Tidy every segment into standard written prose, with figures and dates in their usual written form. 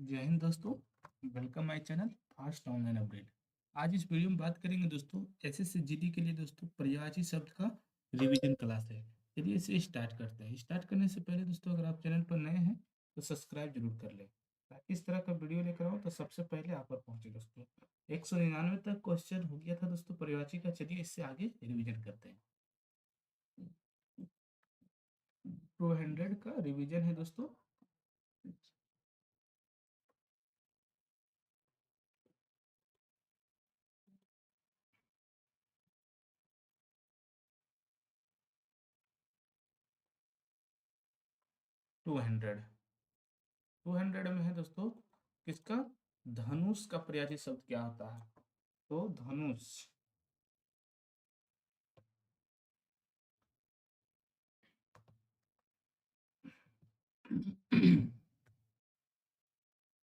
जय हिंद दोस्तों। Welcome my channel fast online update. आज इस वीडियो में बात करेंगे दोस्तों एसएससी जीडी के लिए दोस्तों पर्यायवाची शब्द का रिवीजन क्लास है। चलिए इसे स्टार्ट करते हैं। स्टार्ट करने से पहले दोस्तों अगर आप चैनल पर नए हैं तो सब्सक्राइब जरूर कर लें ताकि इस तरह का वीडियो लेकर आऊँ तो सबसे पहले आप पर पहुंचे दोस्तों। 199 तक क्वेश्चन हो गया था दोस्तों पर्यायवाची का। चलिए इससे आगे रिविजन करते हैं। 200 का रिवीजन है दोस्तों। 200 200 में है दोस्तों किसका धनुष का पर्यायवाची शब्द क्या होता है। तो धनुष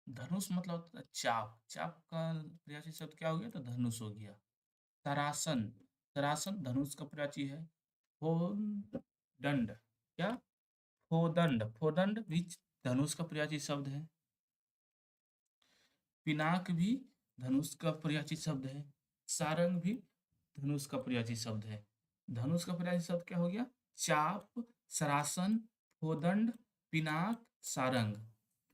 धनुष मतलब होता है चाप। चाप का पर्यायवाची शब्द क्या हो गया तो धनुष हो गया। तरासन तरासन धनुष का पर्यायवाची है। फोदंड क्या फोदंड फोदंड भी धनुष का पर्यायवाची शब्द है। पिनाक भी धनुष का पर्यायवाची शब्द है। सारंग भी धनुष का पर्यायवाची शब्द है। धनुष का पर्यायवाची शब्द क्या हो गया चाप, सरासन, फोदंड, पिनाक, सारंग।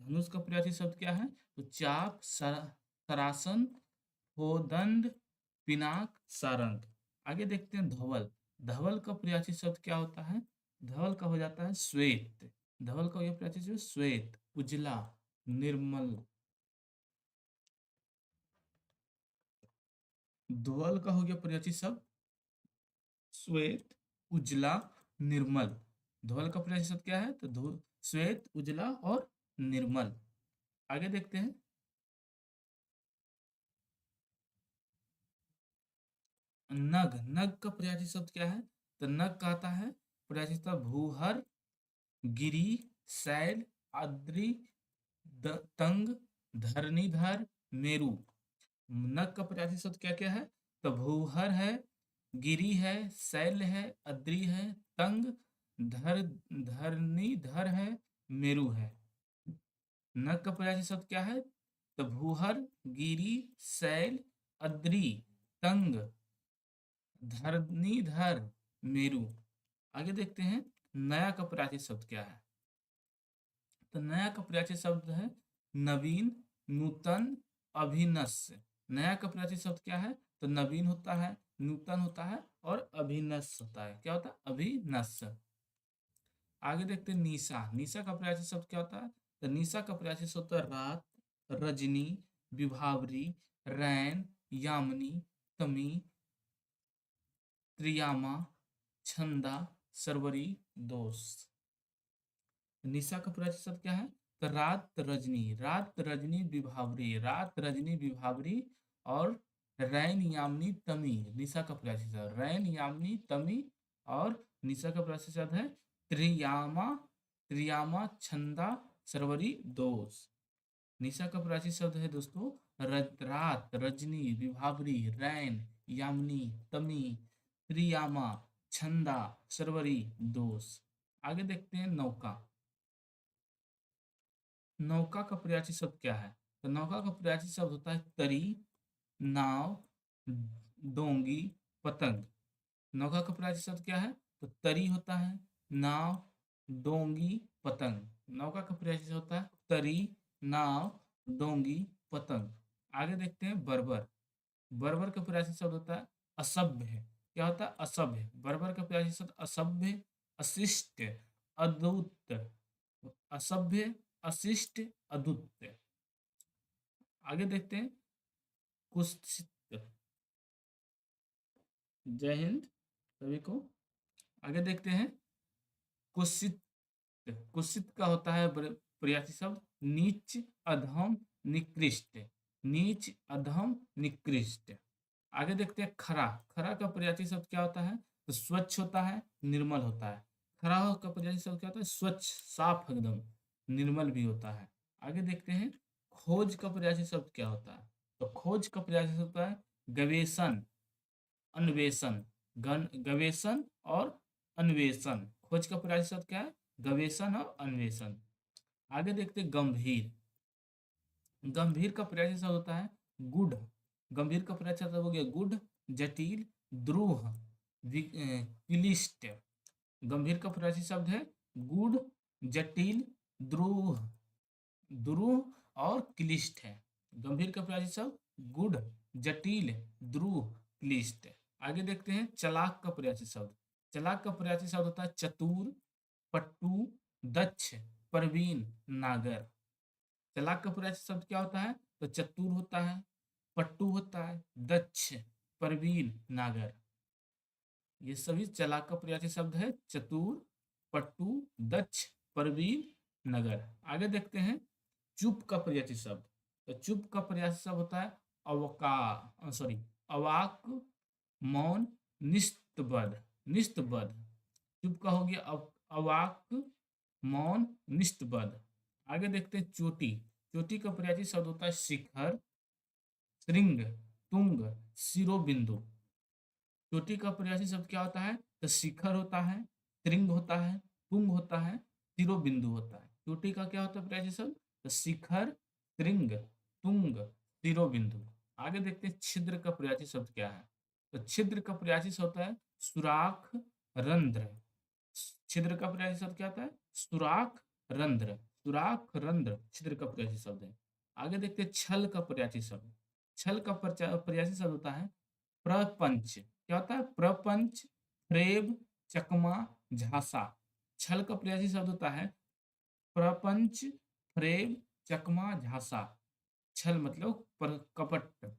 धनुष का पर्यायवाची शब्द क्या है तो चाप, सरासन, फोदंड, पिनाक, सारंग। आगे देखते हैं धवल। धवल का पर्यायवाची शब्द क्या होता है। धवल का हो जाता है श्वेत। धवल का पर्यायवाची शब्द श्वेत, उजला, निर्मल। धवल का हो गया पर्यायवाची शब्द श्वेत, उजला, निर्मल। धवल का पर्यायवाची शब्द क्या है तो श्वेत, उजला और निर्मल। आगे देखते हैं नग। नग का पर्यायवाची शब्द क्या है तो नग का आता है पर्यायवाची शब्द भूहर, गिरी, शैल, आद्री, तंग, धरणीधर, मेरु। नग का पर्यायवाची शब्द क्या क्या है तो भूहर है, गिरी है, शैल है, अद्री है, तंग, धर धरणीधर है, मेरु है। नग का पर्यायवाची शब्द क्या है तो भूहर, गिरी, शैल, अद्री, तंग, धरणीधर, मेरु। आगे देखते हैं नया का पर्यायवाची शब्द क्या है तो नया का पर्यायवाची शब्द है नवीन, नूतन, अभिनस्य। नया का पर्यायवाची शब्द क्या है तो नवीन होता है, नूतन होता है और अभिनस्य होता है। क्या होता है अभिनस्य। आगे देखते हैं निशा। निशा का पर्यायवाची शब्द क्या होता है तो निशा का पर्यायवाची शब्द होता है रात, रजनी, विभावरी, रैन, यामिनी, तमी, त्रियामा, छंदा, सरवरी, दोस्त। निशा का पर्यायवाची शब्द क्या है तो रात, रजनी। रात, रजनी, विभावरी। रात, रजनी, विभावरी और रैन, यामिनी, तमी। निशा का पर्यायवाची शब्द रैन, यामिनी, तमी और निशा का पर्यायवाची शब्द है त्रियामा, त्रियामा, छंदा, सरवरी, दोष। निशा का पर्यायवाची शब्द है दोस्तों रात, रजनी, विभावरी, रैन, यामिनी, तमी, त्रियामा, छंदा, सरवरी, दोष। आगे देखते हैं नौका। नौका का पर्यायवाची शब्द क्या है तो नौका का पर्यायवाची शब्द होता है तरी, नाव, डोंगी, पतंग। नौका का पर्यायवाची शब्द क्या है तो तरी होता है, नाव, डोंगी, पतंग। नौका का पर्यायवाची शब्द होता है तरी, नाव, डोंगी, पतंग। आगे देखते हैं बर्बर। बर्बर का पर्यायवाची शब्द होता है असभ्य। क्या होता है असभ्य। बर्बर का पर्यायवाची शब्द असभ्य, अशिष्ट, अद्भुत। असभ्य, अशिष्ट, अद्भुत। आगे देखते हैं कुत्सित। जय हिंद सभी को। आगे देखते हैं कुत्सित। कुत्सित का होता है पर्यायवाची शब्द नीच, अधम, निकृष्ट। नीच, अधम, निकृष्ट। आगे देखते हैं खरा। खरा का पर्यायवाची शब्द क्या होता है तो स्वच्छ होता है, निर्मल होता है। खरा का पर्यायवाची शब्द क्या होता है स्वच्छ, साफ एकदम, निर्मल भी होता है। आगे देखते हैं खोज का पर्यायवाची शब्द क्या होता है तो खोज का पर्यायवाची शब्द होता है गवेषण, अन्वेषण। गवेषण और अन्वेषण। खोज का पर्यायवाची शब्द क्या है गवेषण और अन्वेषण। आगे देखते हैं गंभीर। गंभीर का पर्यायवाची शब्द होता है गूढ़। गंभीर का पर्यायवाची शब्द हो गया गूढ़, जटिल, द्रूह, क्लिष्ट। गंभीर का पर्यायवाची शब्द है गूढ़, जटिल, द्रूह, द्रूह और क्लिष्ट है। गंभीर का पर्यायवाची शब्द गूढ़, जटिल, द्रूह, क्लिष्ट। आगे देखते हैं चालाक का पर्यायवाची शब्द। चालाक का पर्यायवाची शब्द होता है चतुर, पट्टू, दक्ष, प्रवीण, नागर। चालाक का पर्यायवाची शब्द क्या होता है? तो चतुर होता है, पट्टू होता है, दक्ष, प्रवीण, नागर। ये सभी चालाक का पर्यायवाची शब्द है चतुर, पट्टू, दक्ष, प्रवीण, नगर। आगे देखते हैं चुप का पर्यायवाची शब्द। तो चुप का पर्यायवाची शब्द होता है अवाक, मौन, निस्तबद्ध। निस्तबद्ध। चुप का हो गया अवाक, मौन, निस्तबद्ध। आगे देखते हैं चोटी। चोटी का पर्यायवाची शब्द होता है शिखर, श्रृंग, तुंग, शिरोबिंदु। चोटी का पर्यायवाची शब्द क्या होता है? तो शिखर होता है, श्रृंग होता है, तुंग होता है, शिरोबिंदु होता है। चोटी का क्या होता है पर्यायवाची शब्द? तो शिखर, श्रृंग, तुंग, शिरोबिंदु। आगे देखते हैं छिद्र का पर्यायवाची शब्द क्या है? तो छिद्र का पर्यायवाची शब्द होता है सुराख, रंध्र। छिद्र का पर्यायवाची शब्द क्या होता है? सुराख, रंध्र। सुराख, रंध्र छिद्र का पर्यायवाची शब्द है। आगे देखते हैं छल का पर्यायवाची शब्द। छल का पर्यायवाची शब्द होता है प्रपंच। क्या होता है? प्रपंच, फ्रेब, चकमा, झांसा। छल का पर्यायवाची शब्द होता है प्रपंच, फ्रेब, चकमा, झांसा। छल मतलब कपट।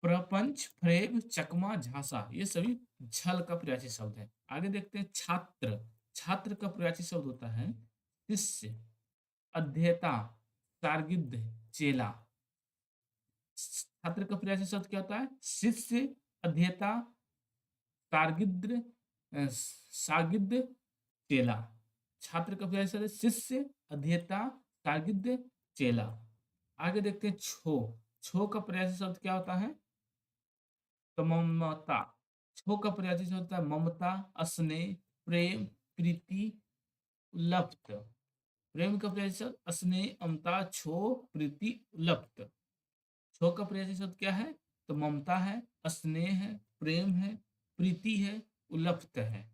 प्रपंच, फ्रेब, चकमा, झांसा ये सभी छल का पर्यायवाची शब्द है। आगे देखते हैं छात्र। छात्र का पर्यायवाची शब्द होता है शिष्य, अध्येता, शार्गिद, चेला। छात्र का पर्यायवाची शब्द क्या होता है? शिष्य, अध्येता, शार्गिद, शागिद, चेला। छात्र का पर्यायवाची शब्द है शिष्य, अध्येता, शागिद, चेला। आगे देखते हैं छो। छो का पर्यायवाची शब्द क्या होता है? तो ममता। छो का पर्यायवाची शब्द होता है ममता, स्नेह, प्रेम, प्रीति, लप्त। प्रेम का पर्यायवाची शब्द स्नेह, ममता, छो, प्रीति, लप्त। छो का पर्यायवाची शब्द क्या है? तो ममता है, स्नेह है, प्रेम है, प्रीति है, उल्लप्त है।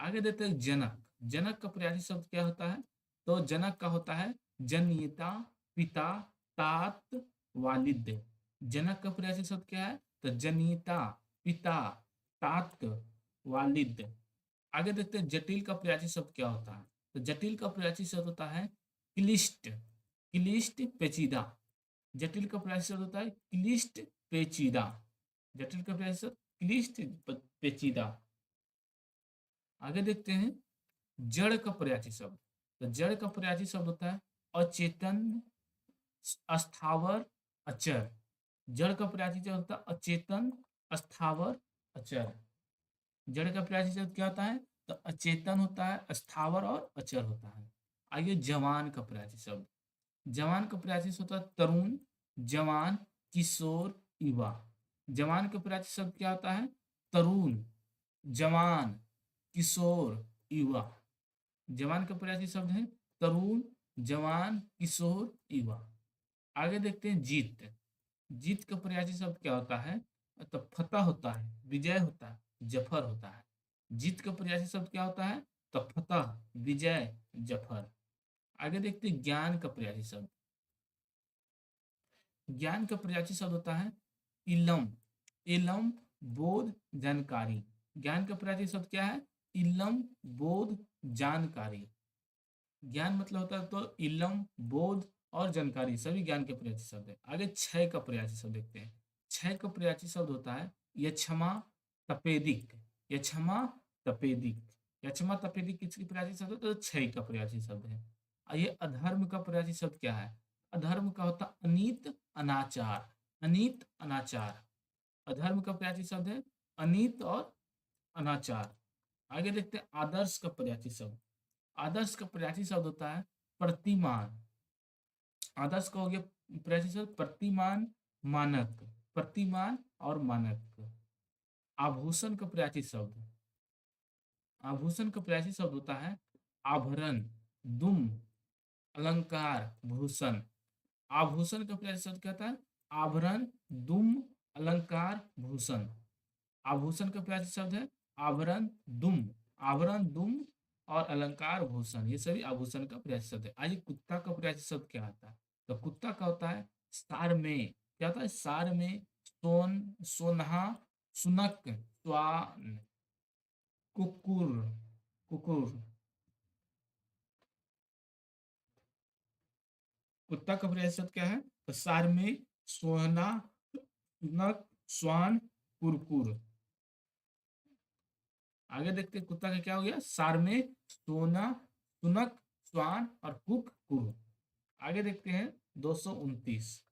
आगे देते हैं जनक। जनक का पर्यायवाची शब्द क्या होता है? तो जनक का होता है जनिता, पिता, तात, वालिद। जनक का पर्यायवाची शब्द क्या है? तो जनिता, पिता, तात, वालिद। आगे देखते हैं जटिल का पर्यायवाची शब्द क्या होता है? तो जटिल का पर्यायवाची शब्द होता है क्लिष्ट। क्लिष्ट, पेचीदा। जटिल का पर्यायवाची शब्द होता है क्लिष्ट, पेचीदा। जटिल का पर्यायवाची शब्द क्लिष्ट, पेचीदा। आगे देखते हैं जड़ का पर्यायवाची शब्द। तो जड़ का पर्यायवाची शब्द होता है अचेतन, अस्थावर, अचर। जड़ का पर्यायवाची शब्द होता है अचेतन, अस्थावर, अचर। जड़ का पर्यायवाची शब्द क्या होता है? तो अचेतन होता है, स्थावर और अचर होता है। आइए जवान का पर्यायवाची शब्द। जवान का पर्यायवाची शब्द होता है तरुण, जवान, किशोर, युवा। जवान का पर्यायवाची शब्द क्या होता है? तरुण, जवान, किशोर, युवा। जवान का पर्यायवाची शब्द है तरुण, जवान, किशोर, युवा। आगे देखते हैं जीत। जीत का पर्यायवाची शब्द क्या होता है? तो फतह होता है, विजय होता है, जफर होता है। जीत का पर्यायवाची शब्द क्या होता है? तो फतह, विजय, जफर। आगे देखते हैं ज्ञान का पर्यायवाची शब्द। ज्ञान का पर्यायवाची शब्द होता है इलम। इलम, बोध, जानकारी। ज्ञान का पर्यायवाची शब्द क्या है? इलम, बोध, जानकारी। ज्ञान मतलब होता है तो इलम, बोध और जानकारी सभी ज्ञान के पर्यायवाची शब्द है। आगे क्षय का पर्यायवाची शब्द देखते हैं। क्षय का पर्यायवाची शब्द होता है यक्षमा, तपेदिक। यक्षमा, तपेदिक। यक्षमा, तपेदिक किसकी पर्यायवाची शब्द है? तो क्षय का पर्यायवाची शब्द है। आइए अधर्म का पर्यायवाची शब्द क्या है? अधर्म का होता है अनीत, अनाचार। अनीत, अनाचार। अधर्म का पर्यायवाची शब्द है अनीत और अनाचार। आगे देखते हैं आदर्श का पर्यायवाची शब्द। आदर्श का पर्यायवाची शब्द होता है प्रतिमान। आदर्श का हो गया पर्यायवाची शब्द प्रतिमान, मानक। प्रतिमान और मानक। आभूषण का पर्यायवाची शब्द। आभूषण का पर्यायवाची शब्द होता है आभरण, दुम, अलंकार, भूषण। आभूषण का पर्यायवाची शब्द क्या होता है? आभरण, दुम, अलंकार, भूषण। आभूषण का पर्यायवाची शब्द है आभरण, दुम। आभरण, दुम और अलंकार, भूषण, ये सभी आभूषण का पर्यायवाची शब्द है। आइए कुत्ता का पर्यायवाची शब्द क्या होता है? तो कुत्ता का होता है सार में। क्या होता है? सार में, सोन, सोनहा, सुनक, स्वान, कुकुर, कुकुर। कुत्ता का पर्यायवाची शब्द क्या है? तो सार में, सोहना, सुनक, स्वान, कुरकुर। आगे देखते हैं कुत्ता का क्या हो गया? सार में, सोना, सुनक, स्वान और कुक, कुर। आगे देखते हैं 229।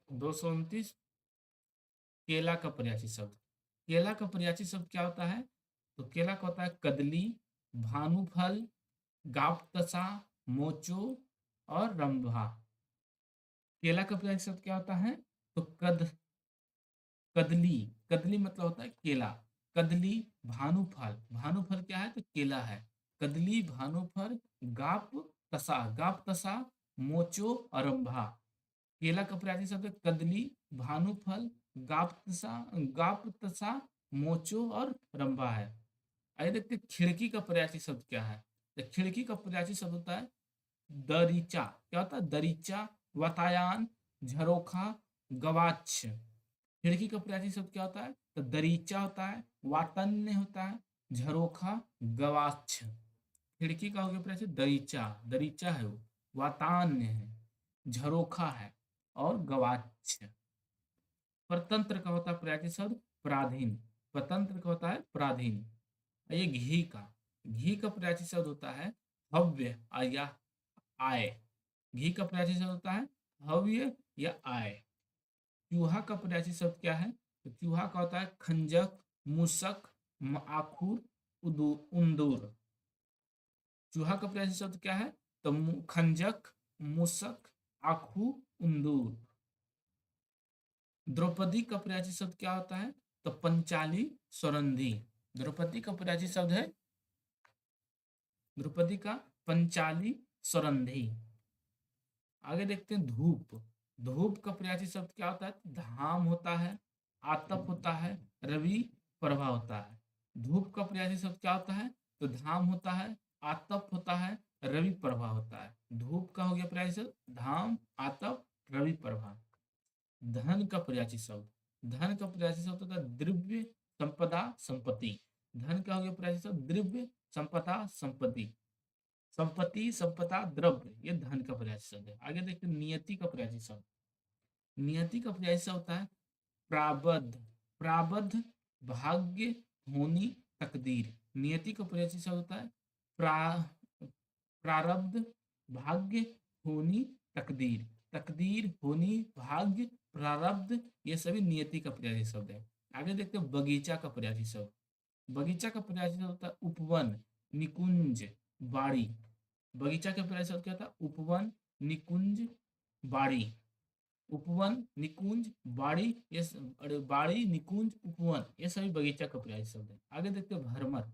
229 केला का पर्यायवाची शब्द। केला का पर्यायवाची शब्द क्या होता है? तो केला का होता है कदली, भानुफल, गापतसा, मोचो और रंभा। केला का पर्यायवाची शब्द क्या होता है? तो कदली। कदली मतलब होता है केला। कदली, भानुफल। भानुफल क्या है? तो केला है। कदली, भानुफल, गाप तसा। गाप तसा, मोचो और रंभा। केला का पर्यायवाची शब्द है कदली, भानुफल, गापतसा, मोचो और रंभा है। आइए देखते हैं खिड़की का पर्यायवाची शब्द क्या है? तो खिड़की का पर्यायवाची शब्द होता है दरीचा। क्या होता है? दरीचा, वातायन, झरोखा, गवाक्ष। खिड़की का पर्यायवाची शब्द क्या होता है? तो दरीचा होता है, वातन्य होता है, झरोखा, गवाक्ष। खिड़की का हो गया पर्यायवाची दरीचा। दरीचा है वो, वातान्य है, झरोखा है और गवाक्ष। परतंत्र का होता है पर्यायवाची शब्द पराधीन। परतंत्र का होता है पराधीन। ये घी का। घी का पर्यायवाची शब्द होता है हव्य या आय। घी का पर्यायवाची शब्द होता है हव्य या आय। चूहा का पर्यायवाची शब्द क्या है? तो चूहा का होता है खंजक, मूसक, आखूर, उंदूर। चूहा का पर्यायवाची शब्द क्या है? तो खंजक, मूसक, आखू, उंदूर। द्रौपदी का पर्यायवाची शब्द क्या होता है? तो पंचाली, स्वरंधी। द्रौपदी का पर्यायवाची शब्द है द्रौपदी का पंचाली, स्वरंधी। आगे देखते हैं धूप। धूप का पर्यायवाची शब्द क्या होता है? धाम होता है, आतप होता है, रवि प्रभा होता है। धूप का पर्यायवाची शब्द क्या होता है? तो धाम होता है, आतप होता है, रवि प्रभा होता है। धूप का हो गया पर्यायवाची शब्द धाम, आतप, रवि प्रभा। धन का पर्यायवाची शब्द। धन का पर्यायवाची शब्द होता है द्रव्य, संपदा, संपत्ति। धन का हो गया पर्यायवाची शब्द द्रव्य, संपदा, संपत्ति। संपत्ति, संपदा, द्रव्य, ये धन का पर्यायवाची शब्द है। आगे देखते हैं नियति का पर्यायवाची शब्द। नियति का पर्यायवाची शब्द होता है प्राबद्ध। प्राबद्ध, भाग्य, होनी, तकदीर। नियति का पर्यायवाची शब्द होता है प्रारब्ध, भाग्य, होनी, तकदीर। तकदीर, होनी, भाग्य, प्रारब्ध, ये सभी नियति का पर्यायवाची शब्द है। आगे देखते हैं बगीचा का पर्यायवाची शब्द। बगीचा का पर्यायवाची शब्द होता है उपवन, निकुंज, बाड़ी। बगीचा के पर्यायवाची शब्द क्या होता है? उपवन, निकुंज, बाड़ी। उपवन, निकुंज, बाड़ी, अरे बाड़ी, निकुंज, उपवन, ये सभी बगीचा का पर्यायवाची शब्द है। आगे देखते हैं भ्रमर।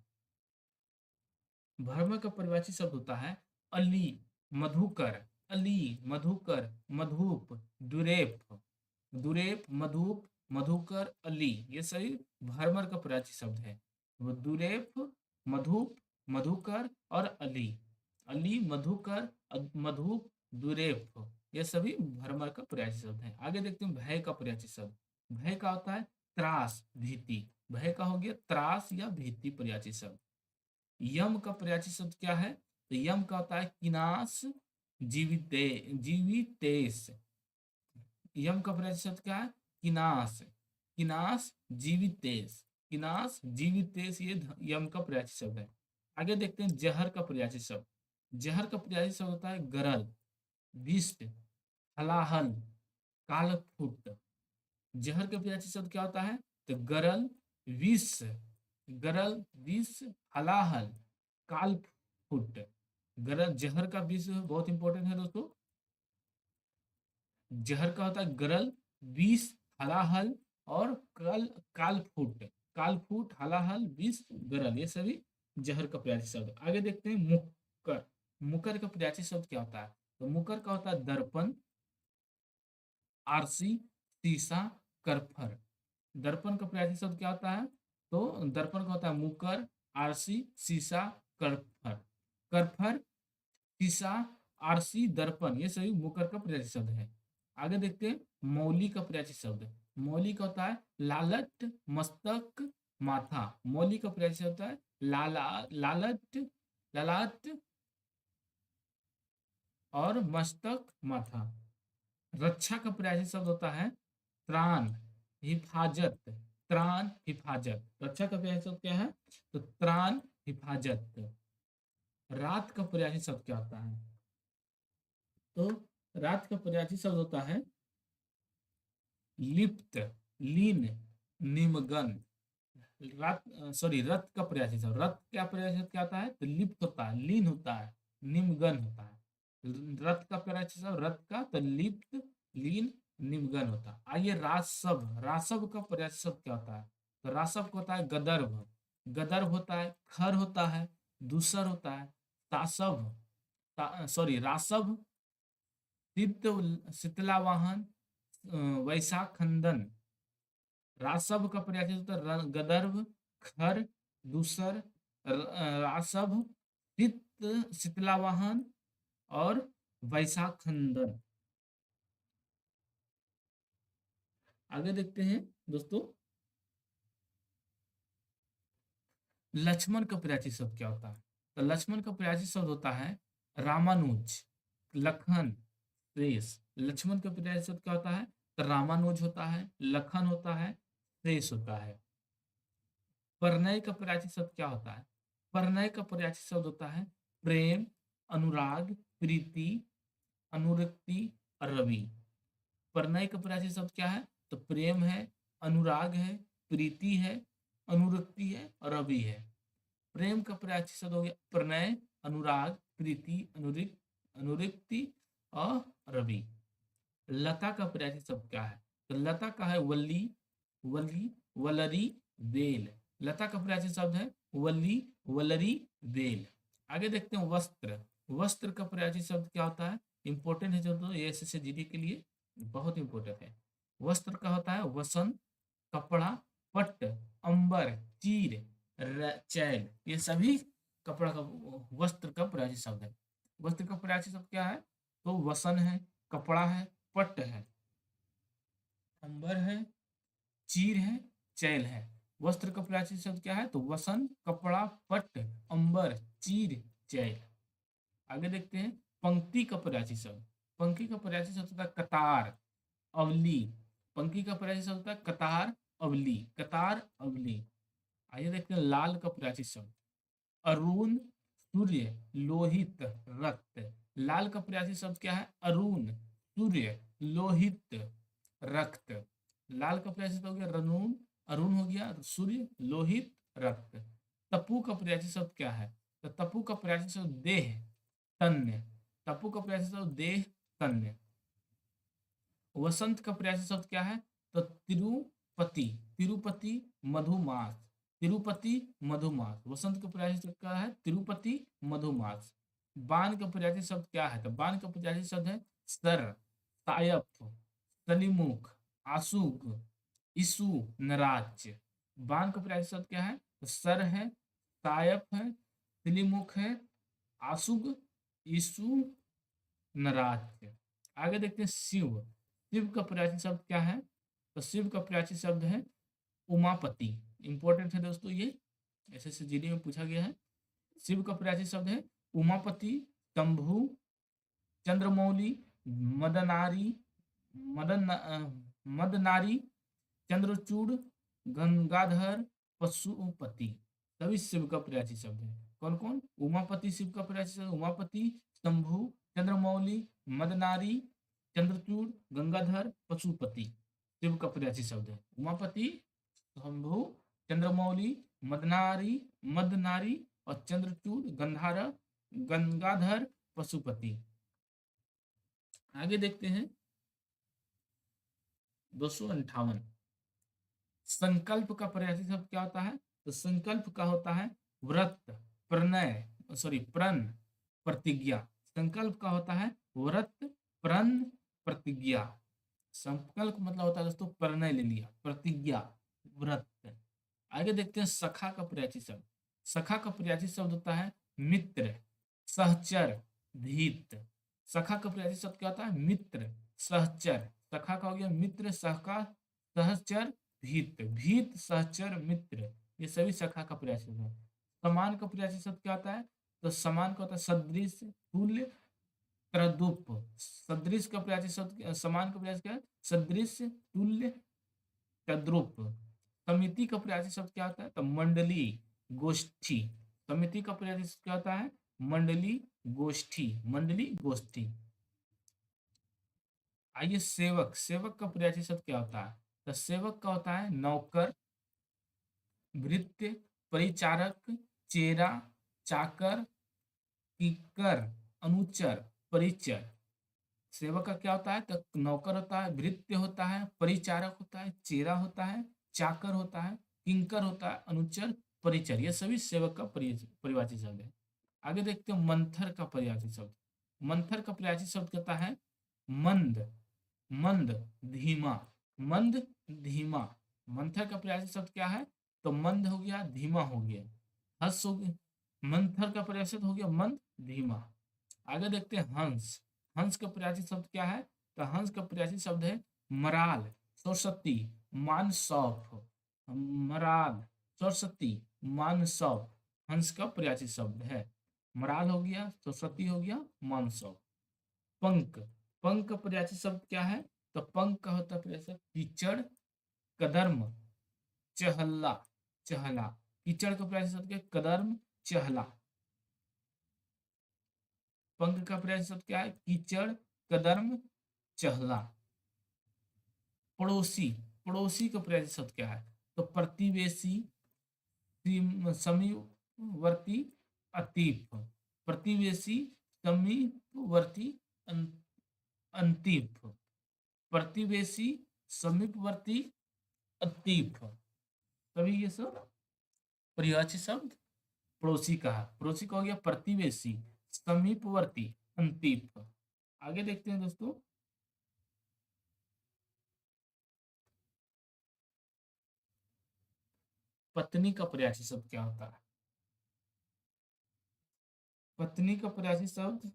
भ्रमर का पर्यायवाची शब्द होता है अली, मधुकर। अली, मधुकर, मधुप, दुरेप। दुरेप, मधुप, मधुकर, अली, ये सभी भ्रमर का पर्यायवाची शब्द है। वो दुरेप, मधुप, मधुकर और अली। अली, मधुकर, मधुप, दुरेप, ये सभी भ्रमर का पर्यायवाची शब्द है। आगे देखते हैं भय का पर्यायवाची शब्द। भय का होता है त्रास, भीति। भय का हो गया त्रास या भीति पर्यायवाची शब्द। यम का पर्यायवाची शब्द क्या है? तो यम का होता है किनास, जीवितेश। यम का पर्यायवाची शब्द क्या है? किनास। किनास, जीवितेश। किनास, जीवितेश, ये यम का पर्यायवाची शब्द है। आगे देखते हैं जहर का पर्यायवाची शब्द। जहर का पर्यायवाची शब्द होता है गरल, विष्ट, हलाहल, कालफुट। जहर का पर्यायवाची शब्द क्या होता है? तो गरल, विष, गरल, विष, हलाहल, कालफुट। गरल, जहर का विष बहुत इंपॉर्टेंट है दोस्तों। जहर का होता है गरल, विष, हलाहल और कालफूट। कालफूट, हलाहल, विष, गरल, ये सभी जहर का प्रयासी शब्द। आगे देखते हैं मुक्कर। मुकर का प्रयासी शब्द क्या होता है? तो मुकर का होता है दर्पण, आरसी, शीशा, करफर। दर्पण का प्रयासी शब्द क्या होता है? तो दर्पण का होता है मुकर, आरसी, शीशा, करफर। करफर, शीशा, आरसी, दर्पण, ये सभी मुकर का प्रयासी शब्द है। आगे देखते हैं मौली का प्रयासी शब्द। मौली का होता है लालट, मस्तक, माथा। मौली का प्रयासी होता है लालट, ललाट और मस्तक, माथा। रक्षा का प्रयासी शब्द होता है त्राण, हिफाजत। त्राण, हिफाजत। रक्षा का प्रयासी शब्द क्या है? तो त्राण, हिफाजत। रात का प्रयासी शब्द क्या होता है? तो रात का प्रयासी शब्द होता है लिप्त, लीन, निमगन। रात सॉरी रथ का प्रयासी शब्द। रथ क्या प्रयासी शब्द क्या होता है? तो लिप्त होता है, लीन होता है, निमगन होता है। रथ का प्रयासी शब्द रथ का तो लिप्त, लीन, निमगन होता है। आइए रासव। रासव का प्रयासी शब्द क्या होता है? तो रासव का होता है गदर्भ। गदर्भ होता है, खर होता है, दूसर होता है, तासव, सॉरी रासव, शीतला वाहन, वैशाख खंदन। रासव का प्रयासी होता है गदर्भ, खर, दूसर, रासव, शीतलावाहन और वैशाख खंदन। आगे देखते हैं दोस्तों लक्ष्मण का प्रयासी शब्द क्या होता है? तो लक्ष्मण का प्रयासी शब्द होता है रामानुज, लखन, शेष। लक्ष्मण का प्रयासी शब्द क्या होता है? तो रामानुज होता है, लखन होता है, शेष होता है। परिणय का प्रयासी शब्द क्या होता है? परिणय का प्रयासी शब्द होता है प्रेम, अनुराग, प्रीति, अनुरक्ति, रवि। परिणय का प्रयासी शब्द क्या है? तो प्रेम है, अनुराग है, प्रीति है, अनुरक्ति है और रवि है। प्रेम का प्रयासी शब्द हो गया प्रणय, अनुराग, प्रीति, अनुरक्ति और रवि। लता का प्रयासी शब्द क्या है? तो लता का है वल्ली, वली, वलरी, बेल। लता का प्रयासी शब्द है वल्ली, वलरी, बेल। आगे देखते हैं वस्त्र। वस्त्र का प्रयासी शब्द क्या होता है? इंपॉर्टेंट है जो तो ये एसएससी जीडी के लिए बहुत इंपॉर्टेंट है। वस्त्र का होता है वसन, कपड़ा, पट्ट, अंबर, चीर, चैल। ये सभी कपड़ा का वस्त्र का प्रयासी शब्द है। वस्त्र का प्रयासी शब्द क्या है? तो वसन है, कपड़ा है, पट्ट है, अंबर है, चीर है, चैल है। वस्त्र का प्रयासी शब्द क्या है? तो वसन, कपड़ा, पट्ट, अंबर, चीर, चैल। आगे देखते हैं पंक्ति का प्रयासी शब्द। पंक्ति का प्रयासी शब्द होता है कतार, अवली। पंक्ति का प्रयासी शब्द होता है कतार, अवली। कतार, अवली। आइए देखते हैं लाल का प्रयासी शब्द अरुण, सूर्य, लोहित, रक्त। लाल का प्रयासी शब्द क्या है? अरुण, सूर्य, लोहित, रक्त। लाल का प्रयासी शब्द हो गया रनून, अरुण हो गया, सूर्य, लोहित, रक्त। तपु का प्रयासी शब्द क्या है? तो तपु का प्रयासी शब्द देह, तन्य। तपु का प्रयासी शब्द देह, तन्य। वसंत का प्रयासी शब्द क्या है? तो तिरुपति, तिरुपति, मधुमास। तिरुपति, मधुमास। वसंत का प्रयासी शब्द क्या है? तिरुपति, मधुमास। बाण का प्रयासी शब्द क्या है? तो बाण का प्रयासी शब्द है सर, सायप, सलीमुख, आशुक, ईसु, नराज। बाण का प्रयासी शब्द क्या है? तो सर है, सायप है, सलीमुख है, आशुक, ईसु, नराज। आगे देखते हैं शिव। शिव का प्रयासी शब्द क्या है? तो शिव का प्रयासी शब्द है उमापति। इंपॉर्टेंट है दोस्तों ये, एसएससी जीडी में पूछा गया है। शिव का प्रयासी शब्द है उमापति, शंभु, चंद्रमौली, मदनारी, मदनारी, चंद्रचूड़, गंगाधर, पशुपति। सभी शिव का प्रयासी शब्द है। कौन कौन? उमापति शिव का प्रयासी शब्द, उमापति, शंभु, चंद्रमौली, मदनारी, चंद्रचूड़, गंगाधर, पशुपति। शिव का प्रयासी शब्द है उमापति, शंभु, चंद्रमौली, मदनारी, मदनारी और चंद्रचूड़, गंगाधर, पशुपति। आगे देखते हैं 258 संकल्प का प्रयासी शब्द क्या होता है? तो संकल्प का होता है व्रत, प्रणय, सॉरी प्रण, प्रतिज्ञा। संकल्प का होता है व्रत, प्रण, प्रतिज्ञा। संकल्प मतलब होता है दोस्तों प्रणय ले लिया, प्रतिज्ञा, व्रत। आगे देखते हैं सखा का पर्यायची शब्द। सखा का पर्यायची शब्द होता है मित्र, सहचर, धीत। सखा का पर्यायची शब्द क्या होता है? मित्र, सहचर। सखा का हो गया मित्र, सखा, सहचर, भीत। भीत, सहचर, मित्र, ये सभी सखा का पर्यायची शब्द है। समान का पर्यायची शब्द क्या होता है? तो समान का होता है सदृश, तुल्य, तद्रुप। सदृश का पर्यायची शब्द, समान का पर्यायची क्या है? सदृश, तुल्य, तद्रुप। समिति का पर्यायची शब्द क्या होता है? तो मंडली, गोष्ठी। समिति का पर्यायची शब्द क्या होता है? मंडली, गोष्ठी, मंडली, गोष्ठी। आइए सेवक, सेवक का पर्यायची शब्द क्या होता है? तो सेवक का होता है नौकर, भृत्य, परिचारक, चेरा, चाकर, किकर, अनुचर, परिचर। सेवक का क्या होता है? तो नौकर होता है, भृत्य होता है, परिचारक होता है, चेरा होता है, चाकर होता है, किंकर होता है, अनुचर, परिचर। ये सभी सेवक का परिवाची शब्द है। आगे देखते हैं मंथर का पर्यायवाची शब्द। मंथर का पर्यायवाची शब्द कहता है मंद, मंद, धीमा, मंद, धीमा। मंथर का पर्यायवाची शब्द क्या है? तो मंद हो गया, धीमा हो गया, हंस हो गया। मंथर का पर्यायवाची शब्द हो गया मंद, धीमा। आगे देखते हैं हंस। हंस का पर्यायवाची शब्द क्या है? तो हंस का पर्यायवाची शब्द है मराल, सरस्वती, मानसौफ। मराल, सरस्वती, मानसौफ हंस का पर्यायवाची शब्द है। मराल हो गया, सरस्वती हो गया, मानसौफ। पंक, पंक का पर्यायवाची शब्द क्या है? तो पंक का होता है पर्यायवाची शब्द कीचड़, कदर्म, चहला, चहला। कीचड़ का पर्यायवाची शब्द क्या है? कदर्म, चहला। पंख का पर्यायवाची शब्द क्या है? कीचड़, कदर्म, चहला। पड़ोसी, पड़ोसी का पर्यायवाची शब्द क्या है? तो प्रतिवेशी, समीपवर्ती, अतीप। प्रतिवेशी, समीपवर्ती, अंतीप। प्रतिवेशी, समीपवर्ती, अतीप। तभी ये सब पर्यायवाची शब्द पड़ोसी का है। पड़ोसी का हो गया प्रतिवेशी, समीपवर्ती, अंतीप। आगे देखते हैं दोस्तों पत्नी का पर्यायवाची शब्द क्या होता है? पत्नी का पर्यायवाची शब्द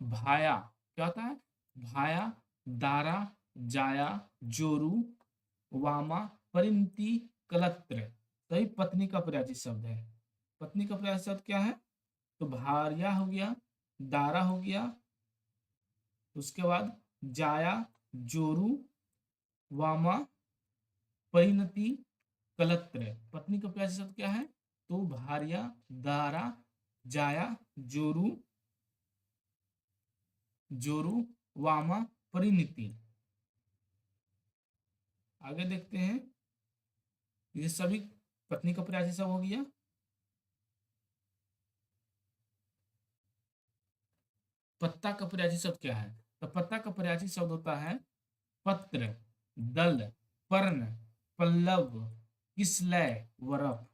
भाया। क्या होता है? भाया, दारा, जाया, जोरू, वामा, परिणति, कलत्र। सही पत्नी का पर्यायवाची शब्द है। पत्नी का पर्यायवाची शब्द क्या है? तो भार्या हो गया, दारा हो गया, उसके बाद जाया, जोरू, वामा, परिणति, कलत्र। पत्नी का पर्यायवाची शब्द क्या है? तो भार्या, दारा, जाया, जोरू, जोरू, वामा, परिणति। आगे देखते हैं ये सभी पत्नी का पर्यायवाची शब्द हो गया। पत्ता का पर्यायवाची शब्द क्या है? तो पत्ता का पर्यायवाची शब्द होता है पत्र, दल, पर्ण, पल्लव, किसलय, वरफ।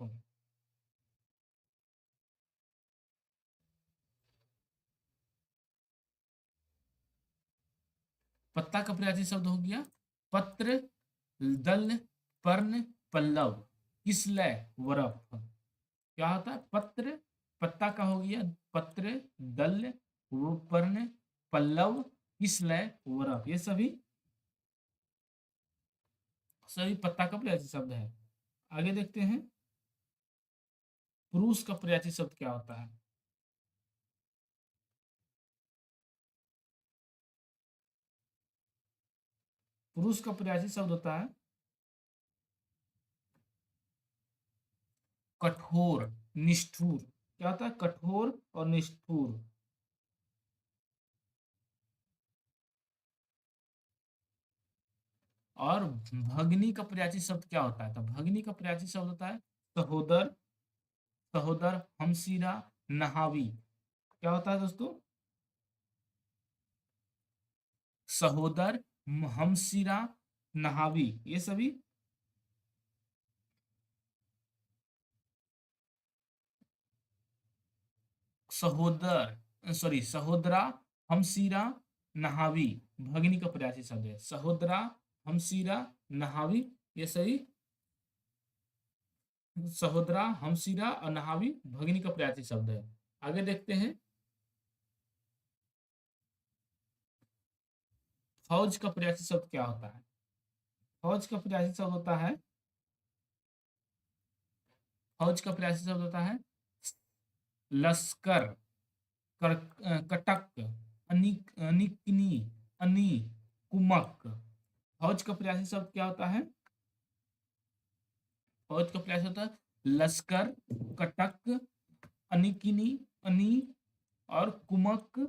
पत्ता का पर्यायवाची शब्द हो गया पत्र, दल, पर्ण, पल्लव, किसलय, वरफ। क्या होता है? पत्र, पत्ता का हो गया पत्र, दल, पर्ण, पल्लव, किसलय, वरफ। ये सभी सभी पत्ता का पर्यायवाची शब्द है। आगे देखते हैं पुरुष का पर्यायवाची शब्द क्या होता है? पुरुष का पर्यायवाची शब्द होता है कठोर, निष्ठुर। क्या होता है? कठोर और निष्ठुर। और भगनी का पर्यायवाची शब्द क्या होता है? तो भगनी का पर्यायवाची शब्द होता है सहोदर, सहोदर, हमशीरा, नहावी। क्या होता है दोस्तों? सहोदर, हमशीरा, नहावी, ये सभी सहोदर सॉरी सहोदरा, हमशीरा, नहावी भगिनी का प्रयासी शब्द है। सहोदरा, हमशीरा, नहावी, ये सही सहोदरा, हमशीरा और नहावी भगिनी का प्रयासी शब्द है। आगे देखते हैं, फौज का प्रयासी शब्द क्या होता है? फौज का प्रयासी शब्द होता है, फौज का प्रयासी शब्द होता है लश्कर, कटक, अनिकनी, अनि, कुमक। फौज का प्रयासी शब्द क्या होता है? फौज का प्रयास होता है लश्कर, कटक, अनिकिनी, अनि और कुमक,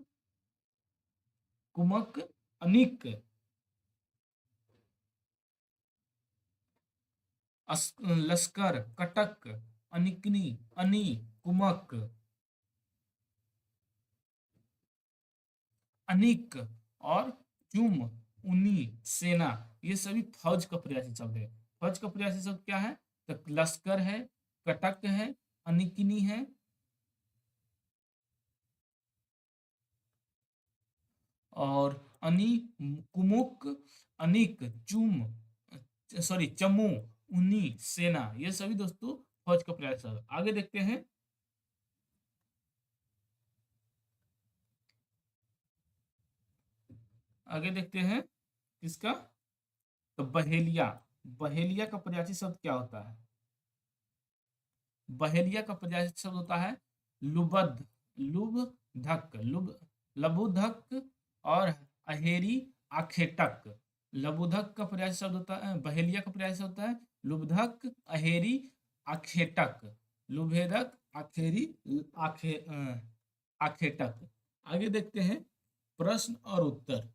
कुमक, अनिक, लश्कर, कटक, अनिकनी, अनि, कुमक, अनिक और चुम, उनी, सेना, ये सभी फौज का प्रयासी शब्द है। फौज का प्रयासी शब्द क्या है? तो लश्कर है, कटक है, अनिकिनी है और अनि, कुमुक, अनिक, चुम, सॉरी चमू, उन्नी, सेना, ये सभी दोस्तों फौज का प्रयास शब्द। आगे देखते हैं, आगे देखते हैं किसका? तो बहेलिया, बहेलिया का प्रयासी शब्द क्या होता है? बहेलिया का प्रयासी शब्द होता है लुबध, लुबधक, लबुधक और अहेरी, आखेटक। लबुधक का प्रयासी शब्द होता है, बहेलिया का प्रयासी शब्द होता है लुबधक, अहेरी, आखेटक, लुभेदक, आखेरी, आखे आखेटक। आगे देखते हैं, प्रश्न और उत्तर।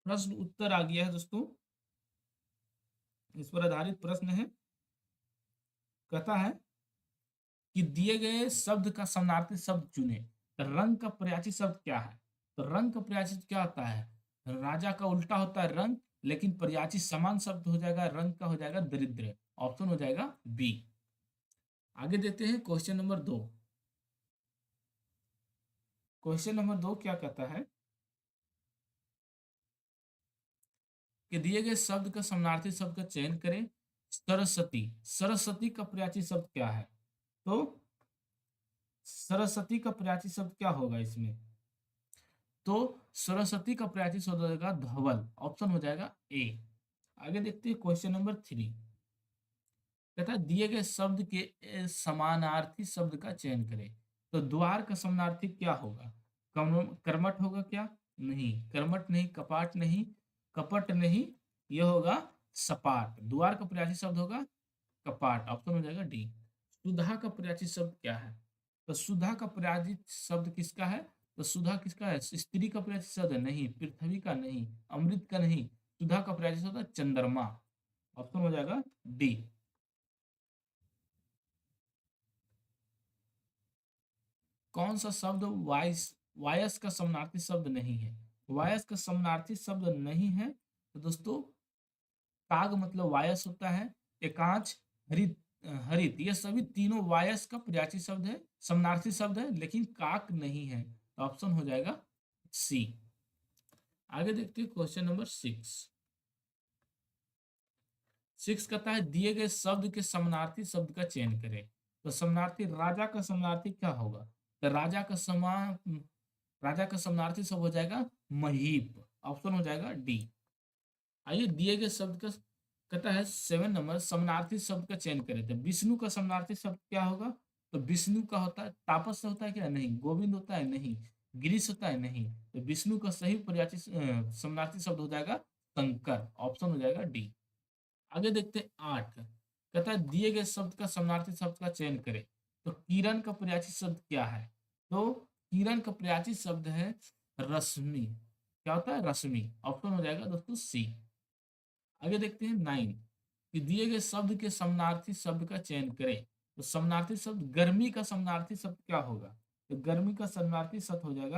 प्रश्न उत्तर आ गया है दोस्तों, इस पर आधारित प्रश्न है। कहता है कि दिए गए शब्द का समानार्थी शब्द चुने। तो रंग का प्रयासी शब्द क्या है? तो रंग का प्रयासी क्या होता है? राजा का उल्टा होता है रंग, लेकिन प्रयासी समान शब्द हो जाएगा, रंग का हो जाएगा दरिद्र। ऑप्शन हो जाएगा बी। आगे देते हैं क्वेश्चन नंबर 2। क्वेश्चन नंबर 2 क्या कहता है कि दिए गए शब्द का समानार्थी शब्द का चयन करें। सरस्वती, सरस्वती का प्रयासी शब्द क्या है? तो सरस्वती का प्रयासी शब्द क्या होगा इसमें? तो सरस्वती का प्रयासी शब्द हो जाएगा धवल। ऑप्शन हो जाएगा ए। आगे देखते हैं क्वेश्चन नंबर 3। कहता है दिए गए शब्द के समानार्थी शब्द का चयन करें। तो द्वार का समानार्थी क्या होगा? कर्मठ होगा क्या? नहीं, कर्मठ नहीं, कपाट नहीं, कपट नहीं, यह होगा सपाट। द्वार का प्रयासी शब्द होगा कपाट। ऑप्शन हो जाएगा डी। सुधा का प्रयासी शब्द क्या है? तो सुधा का प्रयासी शब्द किसका है? तो सुधा किसका है? स्त्री का प्रयासी शब्द है? नहीं। पृथ्वी का नहीं, अमृत का नहीं। सुधा का प्रयासी शब्द है चंद्रमा। ऑप्शन हो जाएगा डी। कौन सा शब्द वायस का समानार्थी शब्द नहीं है? वायस का समानार्थी शब्द नहीं है तो दोस्तों ताग मतलब वायस होता है, एकांच, हरित, हरित, ये सभी तीनों वायस का प्रयासी शब्द है, समानार्थी शब्द है, लेकिन काक नहीं है। तो ऑप्शन हो जाएगा सी। आगे देखते हैं क्वेश्चन नंबर 6। 6 कहता है दिए गए शब्द के समानार्थी शब्द का चयन करें। तो समानार्थी राजा का समानार्थी क्या होगा? तो राजा का समानार्थी शब्द हो जाएगा महीप। ऑप्शन हो जाएगा डी। आइए दिए गए शब्द का कहता है 7 नंबर समानार्थी शब्द का चयन करें। तो विष्णु का समानार्थी शब्द क्या होगा? तो विष्णु का होता है तापस होता है क्या? नहीं। गोविंद होता है? नहीं। गिरीश होता है? नहीं। तो विष्णु का सही प्रयासी समानार्थी शब्द हो जाएगा शंकर। ऑप्शन हो जाएगा डी। आगे देखते हैं 8। कहता है दिए गए शब्द का समानार्थी शब्द का चयन करें। तो किरण का प्रयासी शब्द क्या है? तो किरण का प्रयासी शब्द है रश्मि। क्या होता है? रश्मि। ऑप्शन हो जाएगा दोस्तों सी। आगे देखते हैं 9 कि दिए गए शब्द के समानार्थी शब्द का चयन करें। तो समानार्थी शब्द गर्मी का समानार्थी शब्द क्या होगा? तो गर्मी का समानार्थी शब्द हो जाएगा